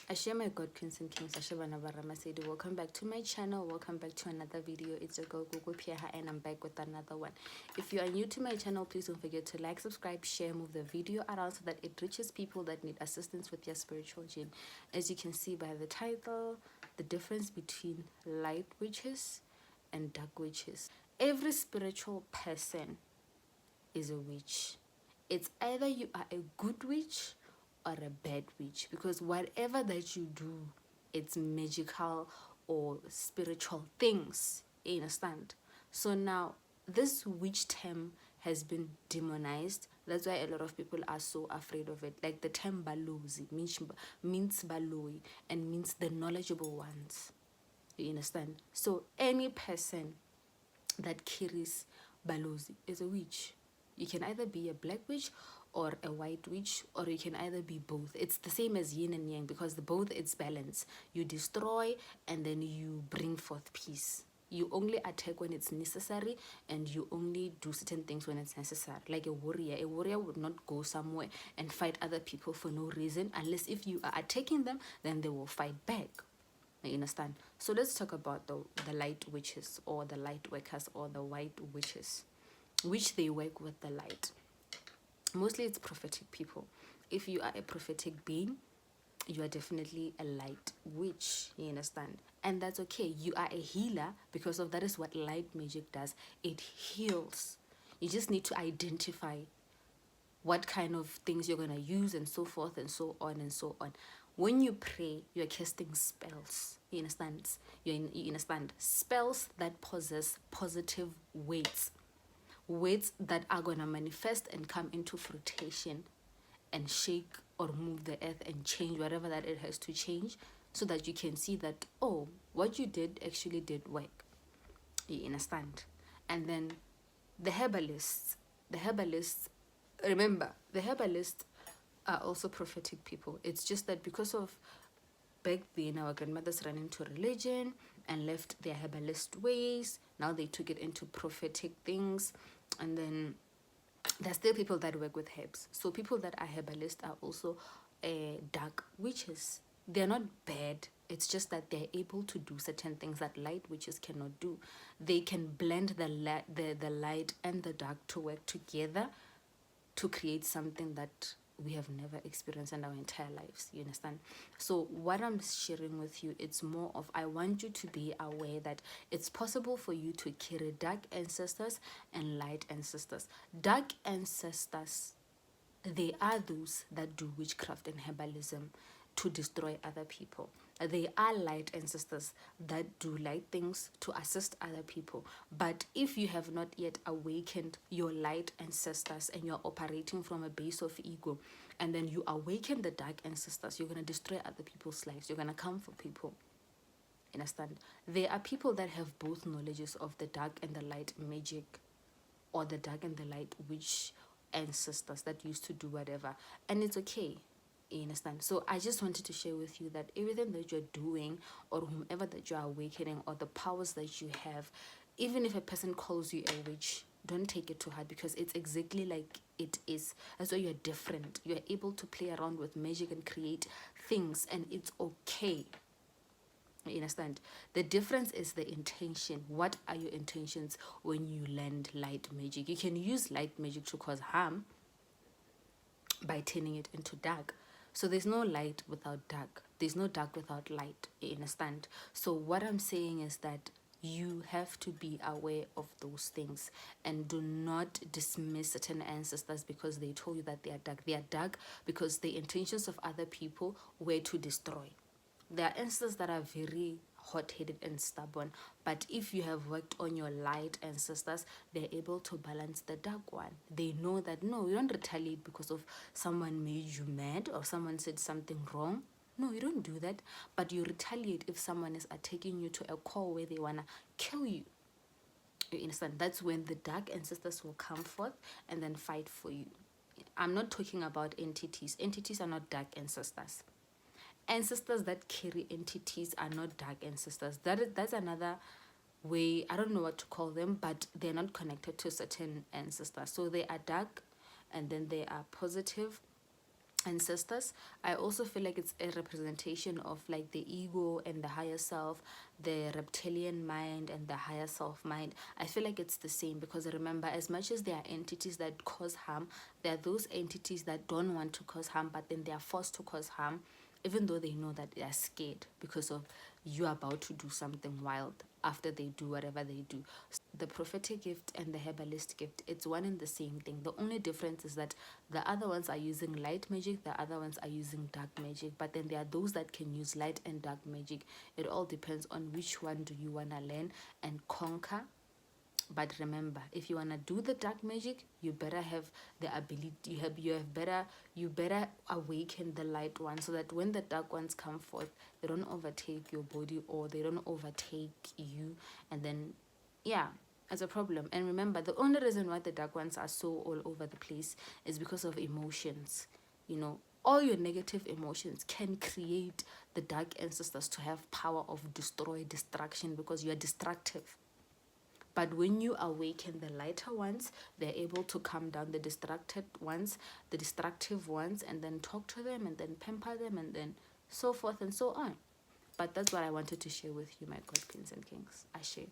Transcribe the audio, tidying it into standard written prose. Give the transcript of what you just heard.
Ashia, God, Queens and Kings, Ashabana Varamasedi. Welcome back to my channel. Welcome back to another video. It's your girl Google Pieha, and I'm back with another one. If you are new to my channel, please don't forget to like, subscribe, share, move the video around so that it reaches people that need assistance with their spiritual journey. As you can see by the title, the difference between light witches and dark witches. Every spiritual person is a witch. It's either you are a good witch or a bad witch, because whatever that you do, it's magical or spiritual things. You understand? So now this witch term has been demonized. That's why a lot of people are so afraid of it. Like the term balozi means baloi and means the knowledgeable ones. You understand? So any person that carries balozi is a witch. You can either be a black witch or a white witch, or you can either be both. It's the same as yin and yang, because the both, it's balance. You destroy and then you bring forth peace. You only attack when it's necessary, and you only do certain things when it's necessary. Like a warrior would not go somewhere and fight other people for no reason, unless if you are attacking them, then they will fight back. You understand? So let's talk about the light witches, or the light workers, or the white witches, which they work with the light. Mostly it's prophetic people. If you are a prophetic being, you are definitely a light witch. You understand? And that's okay. You are a healer, because of that is what light magic does. It heals. You just need to identify what kind of things you're going to use, and so forth and so on and so on. When you pray, you're casting spells. You understand? You understand? Spells that possess positive weights that are going to manifest and come into fruition and shake or move the earth and change whatever that it has to change, so that you can see that, oh, what you did actually did work. You understand? And then the herbalists, remember, the herbalists are also prophetic people. It's just that because of back then our grandmothers ran into religion and left their herbalist ways, now they took it into prophetic things. And then there's still people that work with herbs. So people that are herbalists are also dark witches. They're not bad. It's just that they're able to do certain things that light witches cannot do. They can blend the light and the dark to work together to create something that we have never experienced in our entire lives. You understand? So what I'm sharing with you, it's more of, I want you to be aware that it's possible for you to carry dark ancestors and light ancestors. Dark ancestors, they are those that do witchcraft and herbalism to destroy other people. They are light ancestors that do light things to assist other people. But if you have not yet awakened your light ancestors and you're operating from a base of ego, and then you awaken the dark ancestors, you're going to destroy other people's lives. You're going to come for people. Understand? There are people that have both knowledges of the dark and the light magic, or the dark and the light witch ancestors that used to do whatever, and it's okay. You understand? So I just wanted to share with you that everything that you're doing, or whomever that you're awakening, or the powers that you have, even if a person calls you a witch, don't take it too hard, because it's exactly like it is. That's why you're different. You're able to play around with magic and create things, and it's okay. You understand? The difference is the intention. What are your intentions when you learn light magic? You can use light magic to cause harm by turning it into dark. So there's no light without dark. There's no dark without light. You understand? So what I'm saying is that you have to be aware of those things, and do not dismiss certain ancestors because they told you that they are dark. They are dark because the intentions of other people were to destroy. There are ancestors that are very hot-headed and stubborn, but if you have worked on your light ancestors, they're able to balance the dark one. They know that, no, you don't retaliate because of someone made you mad or someone said something wrong. No, you don't do that, but you retaliate if someone is attacking you to a core where they want to kill you. You understand? That's when the dark ancestors will come forth and then fight for you. I'm not talking about entities. Entities are not dark ancestors. Ancestors that carry entities are not dark ancestors. That's another way. I don't know what to call them, but they're not connected to certain ancestors. So they are dark, and then they are positive, ancestors. I also feel like it's a representation of like the ego and the higher self, the reptilian mind and the higher self mind. I feel like it's the same, because remember, as much as there are entities that cause harm, there are those entities that don't want to cause harm, but then they are forced to cause harm, even though they know that they are scared because of you about to do something wild after they do whatever they do. The prophetic gift and the herbalist gift, it's one and the same thing. The only difference is that the other ones are using light magic, the other ones are using dark magic, but then there are those that can use light and dark magic. It all depends on which one do you want to learn and conquer. But remember, if you want to do the dark magic, you better have the ability, you better awaken the light one, so that when the dark ones come forth, they don't overtake your body or they don't overtake you, and then yeah, as a problem. And remember, the only reason why the dark ones are so all over the place is because of emotions. You know, all your negative emotions can create the dark ancestors to have power of destruction, because you are destructive. But when you awaken the lighter ones, they're able to calm down the distracted ones, the destructive ones, and then talk to them and then pamper them and then so forth and so on. But that's what I wanted to share with you, my God, queens and kings. I share.